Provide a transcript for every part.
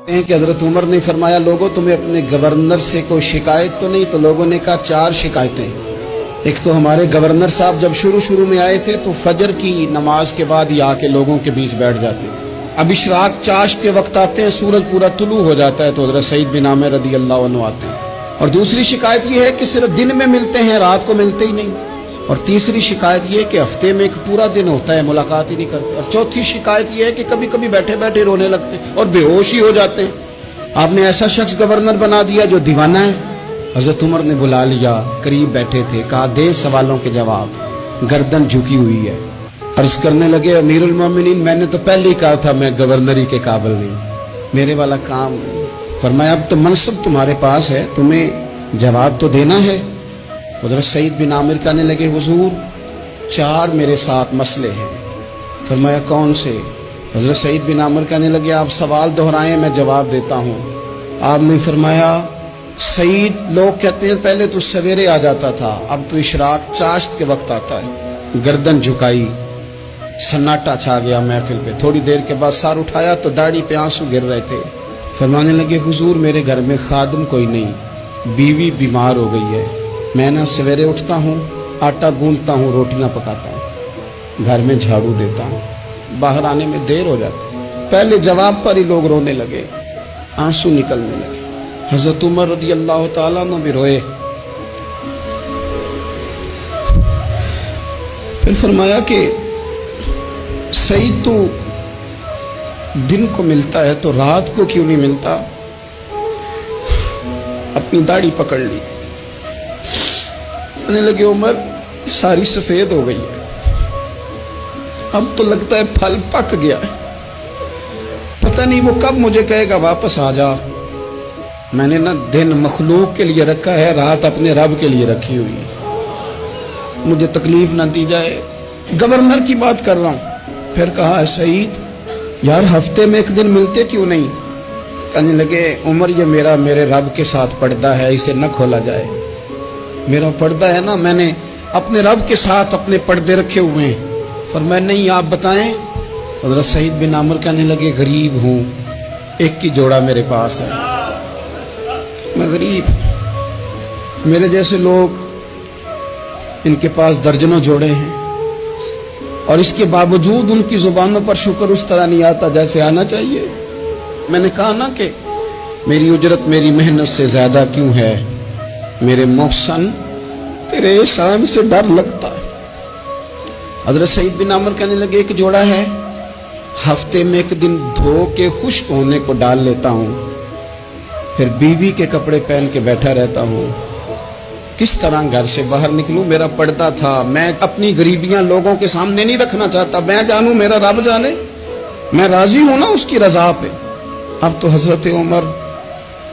کہ حضرت عمر نے فرمایا لوگوں تمہیں اپنے گورنر سے کوئی شکایت تو نہیں؟ تو لوگوں نے کہا 4 شکایتیں۔ ایک تو ہمارے گورنر صاحب جب شروع میں آئے تھے تو فجر کی نماز کے بعد ہی آ کے لوگوں کے بیچ بیٹھ جاتے تھے۔ اب اشراق چاشت کے وقت آتے ہیں، سورج پورا طلوع ہو جاتا ہے تو حضرت سعید بن عامر رضی اللہ عنہ آتے ہیں۔ اور دوسری شکایت یہ ہے کہ صرف دن میں ملتے ہیں، رات کو ملتے ہی نہیں۔ اور تیسری شکایت یہ کہ ہفتے میں ایک پورا دن ہوتا ہے ملاقات ہی نہیں کرتے۔ اور چوتھی شکایت یہ ہے کہ کبھی کبھی بیٹھے بیٹھے رونے لگتے ہیں اور بے ہوش ہی ہو جاتے ہیں۔ آپ نے ایسا شخص گورنر بنا دیا جو دیوانہ ہے۔ حضرت عمر نے بلا لیا، قریب بیٹھے تھے، کہا دے سوالوں کے جواب۔ گردن جھکی ہوئی ہے، عرض کرنے لگے امیر المومنین میں نے تو پہلے ہی کہا تھا میں گورنری کے قابل نہیں، میرے والا کام نہیں۔ فرمایا اب تو منصب تمہارے پاس ہے، تمہیں جواب تو دینا ہے۔ حضرت سعید بن عامر کہنے لگے حضور 4 میرے ساتھ مسئلے ہیں۔ فرمایا کون سے؟ حضرت سعید بن عامر کہنے لگے آپ سوال دہرائیں میں جواب دیتا ہوں۔ آپ نے فرمایا سعید لوگ کہتے ہیں پہلے تو سویرے آ جاتا تھا، اب تو اشراق چاشت کے وقت آتا ہے۔ گردن جھکائی، سناٹا چھا گیا محفل پہ۔ تھوڑی دیر کے بعد سر اٹھایا تو داڑھی پہ آنسو گر رہے تھے۔ فرمانے لگے حضور میرے گھر میں خادم کوئی نہیں، بیوی بیمار ہو گئی ہے، میں نہ سویرے اٹھتا ہوں، آٹا گوندتا ہوں، روٹیاں پکاتا ہوں، گھر میں جھاڑو دیتا ہوں، باہر آنے میں دیر ہو جاتی۔ پہلے جواب پر ہی لوگ رونے لگے، آنسو نکلنے لگے۔ حضرت عمر رضی اللہ تعالیٰ عنہ بھی روئے۔ پھر فرمایا کہ سعید تو دن کو ملتا ہے تو رات کو کیوں نہیں ملتا؟ اپنی داڑھی پکڑ لی، کہنے لگے عمر ساری سفید ہو گئی ہے، اب تو لگتا ہے پھل پک گیا ہے، پتہ نہیں وہ کب مجھے کہے گا واپس آ جا۔ میں نے نہ دن مخلوق کے لیے رکھا ہے، رات اپنے رب کے لیے رکھی ہوئی ہے، مجھے تکلیف نہ دی جائے۔ گورنر کی بات کر رہا ہوں۔ پھر کہا سعید یار ہفتے میں ایک دن ملتے کیوں نہیں؟ کہنے لگے عمر یہ میرے رب کے ساتھ پردہ ہے، اسے نہ کھولا جائے۔ میرا پردہ ہے نا، میں نے اپنے رب کے ساتھ اپنے پردے رکھے ہوئے ہیں۔ فرمایا نہیں آپ بتائیں۔ حضرت سعید بن عامر کہنے لگے غریب ہوں، ایک کی جوڑا میرے پاس ہے، میں غریب، میرے جیسے لوگ ان کے پاس درجنوں جوڑے ہیں، اور اس کے باوجود ان کی زبانوں پر شکر اس طرح نہیں آتا جیسے آنا چاہیے۔ میں نے کہا نا کہ میری اجرت میری محنت سے زیادہ کیوں ہے، میرے محسن تیرے احسان سے ڈر لگتا ہے۔ حضرت سعید بن عامر کہنے لگے ایک جوڑا ہے، ہفتے میں ایک دن دھو کے خشک ہونے کو ڈال لیتا ہوں، پھر بیوی کے کپڑے پہن کے بیٹھا رہتا ہوں، کس طرح گھر سے باہر نکلوں؟ میرا پردہ تھا، میں اپنی غریبیاں لوگوں کے سامنے نہیں رکھنا چاہتا، میں جانوں میرا رب جانے، میں راضی ہوں نا اس کی رضا پہ۔ اب تو حضرت عمر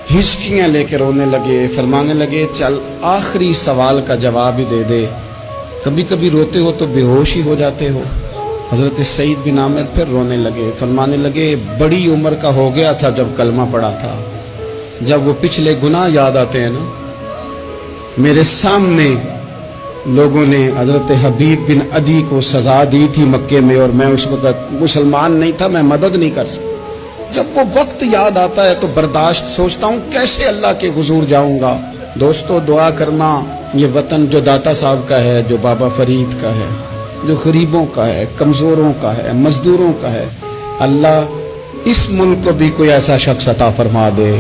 ہچکیاں لے کے رونے لگے، فرمانے لگے چل آخری سوال کا جواب ہی دے دے، کبھی کبھی روتے ہو تو بے ہوش ہی ہو جاتے ہو۔ حضرت سعید بن عامر پھر رونے لگے، فرمانے لگے بڑی عمر کا ہو گیا تھا جب کلمہ پڑا تھا، جب وہ پچھلے گناہ یاد آتے ہیں نا، میرے سامنے لوگوں نے حضرت حبیب بن عدی کو سزا دی تھی مکے میں، اور میں اس وقت مسلمان نہیں تھا، میں مدد نہیں کر سکتا۔ جب وہ وقت یاد آتا ہے تو برداشت سوچتا ہوں کیسے اللہ کے حضور جاؤں گا۔ دوستو دعا کرنا، یہ وطن جو داتا صاحب کا ہے، جو بابا فرید کا ہے، جو غریبوں کا ہے، کمزوروں کا ہے، مزدوروں کا ہے، اللہ اس ملک کو بھی کوئی ایسا شخص عطا فرما دے